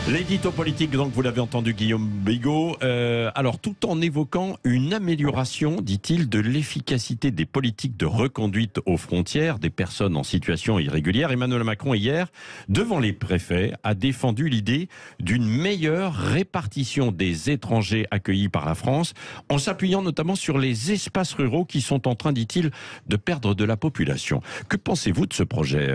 L'édito politique, donc vous l'avez entendu, Guillaume Bigot. Alors tout en évoquant une amélioration, dit-il, de l'efficacité des politiques de reconduite aux frontières des personnes en situation irrégulière, Emmanuel Macron hier, devant les préfets, a défendu l'idée d'une meilleure répartition des étrangers accueillis par la France, en s'appuyant notamment sur les espaces ruraux qui sont en train, dit-il, de perdre de la population. Que pensez-vous de ce projet,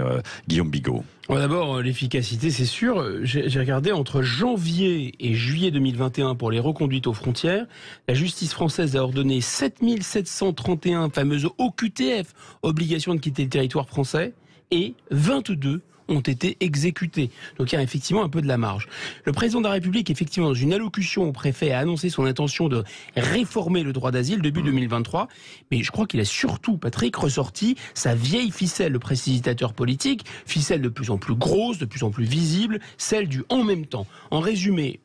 Guillaume Bigot ? D'abord, l'efficacité, c'est sûr. J'ai regardé entre janvier et juillet 2021 pour les reconduites aux frontières. La justice française a ordonné 7731 fameuses OQTF, obligation de quitter le territoire français, et 22 ont été exécutés. Donc il y a effectivement un peu de la marge. Le président de la République, effectivement, dans une allocution au préfet, a annoncé son intention de réformer le droit d'asile début 2023. Mais je crois qu'il a surtout, Patrick, ressorti sa vieille ficelle, le précipitateur politique, ficelle de plus en plus grosse, de plus en plus visible, celle du « en même temps ». En résumé,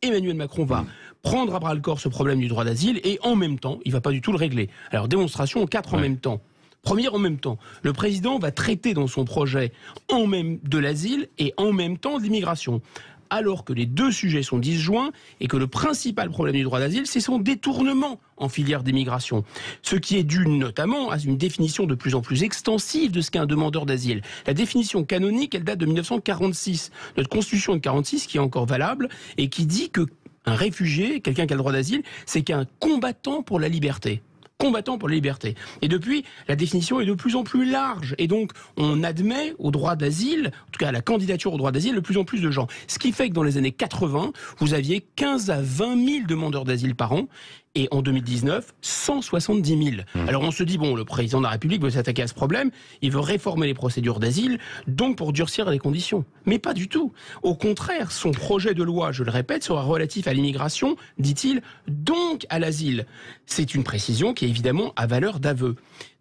Emmanuel Macron va prendre à bras-le-corps ce problème du droit d'asile et en même temps, il ne va pas du tout le régler. Alors démonstration en 4 en même temps. Première en même temps, le président va traiter dans son projet en même de l'asile et en même temps de l'immigration. Alors que les deux sujets sont disjoints et que le principal problème du droit d'asile, c'est son détournement en filière d'immigration. Ce qui est dû notamment à une définition de plus en plus extensive de ce qu'est un demandeur d'asile. La définition canonique, elle date de 1946. Notre constitution de 46 qui est encore valable et qui dit que un réfugié, quelqu'un qui a le droit d'asile, c'est qu'un combattant pour la liberté. Combattant pour la liberté. Et depuis, la définition est de plus en plus large. Et donc, on admet au droit d'asile, en tout cas à la candidature au droit d'asile, de plus en plus de gens. Ce qui fait que dans les années 80, vous aviez 15 à 20 000 demandeurs d'asile par an. Et en 2019, 170 000. Alors on se dit, bon, le président de la République veut s'attaquer à ce problème, il veut réformer les procédures d'asile, donc pour durcir les conditions. Mais pas du tout. Au contraire, son projet de loi, je le répète, sera relatif à l'immigration, dit-il, donc à l'asile. C'est une précision qui est évidemment à valeur d'aveu.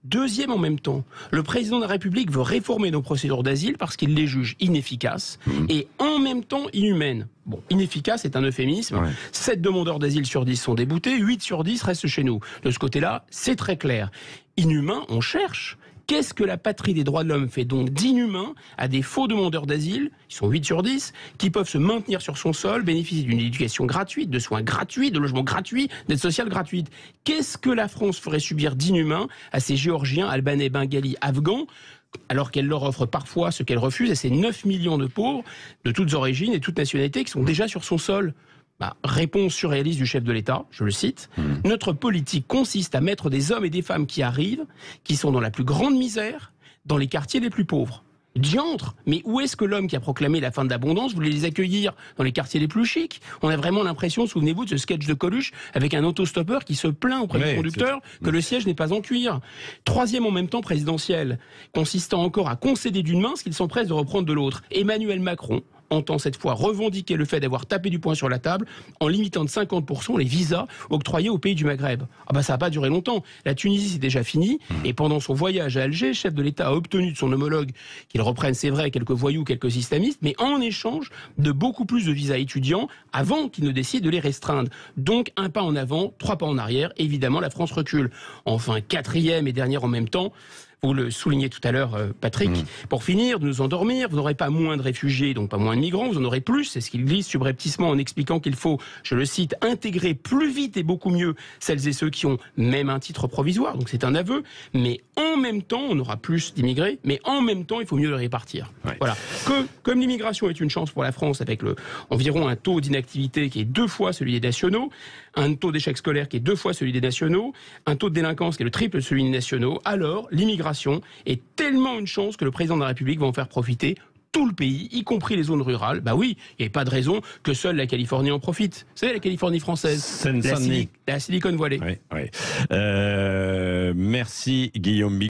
Deuxième en même temps, le président de la République veut réformer nos procédures d'asile parce qu'il les juge inefficaces et en même temps inhumaines. Bon, inefficace est un euphémisme. Ouais. 7 demandeurs d'asile sur 10 sont déboutés, 8 sur 10 restent chez nous. De ce côté-là, c'est très clair. Inhumain, on cherche. Qu'est-ce que la patrie des droits de l'homme fait donc d'inhumain à des faux demandeurs d'asile, ils sont 8 sur 10, qui peuvent se maintenir sur son sol, bénéficier d'une éducation gratuite, de soins gratuits, de logements gratuits, d'aide sociale gratuite? Qu'est-ce que la France ferait subir d'inhumain à ces Géorgiens, Albanais, Bengalis, Afghans, alors qu'elle leur offre parfois ce qu'elle refuse à ces 9 millions de pauvres de toutes origines et toutes nationalités qui sont déjà sur son sol? Réponse surréaliste du chef de l'État, je le cite. Notre politique consiste à mettre des hommes et des femmes qui arrivent, qui sont dans la plus grande misère, dans les quartiers les plus pauvres. Diantre, mais où est-ce que l'homme qui a proclamé la fin de l'abondance voulait les accueillir? Dans les quartiers les plus chics? On a vraiment l'impression, souvenez-vous de ce sketch de Coluche avec un autostoppeur qui se plaint auprès du conducteur que le siège n'est pas en cuir. Troisième en même temps présidentiel, consistant encore à concéder d'une main ce qu'ils s'empressent de reprendre de l'autre. Emmanuel Macron entend cette fois revendiquer le fait d'avoir tapé du poing sur la table en limitant de 50% les visas octroyés aux pays du Maghreb. Ça n'a pas duré longtemps. La Tunisie, c'est déjà fini. Et pendant son voyage à Alger, le chef de l'État a obtenu de son homologue qu'il reprenne, c'est vrai, quelques voyous, quelques islamistes, mais en échange de beaucoup plus de visas étudiants avant qu'il ne décide de les restreindre. Donc, un pas en avant, 3 pas en arrière. Évidemment, la France recule. Enfin, quatrième et dernière en même temps, vous le soulignez tout à l'heure, Patrick, pour finir, de nous endormir, vous n'aurez pas moins de réfugiés, donc pas moins de migrants, vous en aurez plus, c'est ce qu'il glisse subrepticement en expliquant qu'il faut, je le cite, intégrer plus vite et beaucoup mieux celles et ceux qui ont même un titre provisoire, donc c'est un aveu, mais en même temps, on aura plus d'immigrés, mais en même temps, il faut mieux les répartir. Ouais. Voilà. Comme l'immigration est une chance pour la France, avec environ un taux d'inactivité qui est 2 fois celui des nationaux, un taux d'échec scolaire qui est 2 fois celui des nationaux, un taux de délinquance qui est le triple de celui des nationaux, alors l'immigration est tellement une chance que le président de la République va en faire profiter tout le pays, y compris les zones rurales. Oui, il n'y a pas de raison que seule la Californie en profite. Vous savez, la Californie française, la Silicon Valley. Oui. Merci Guillaume Bigot.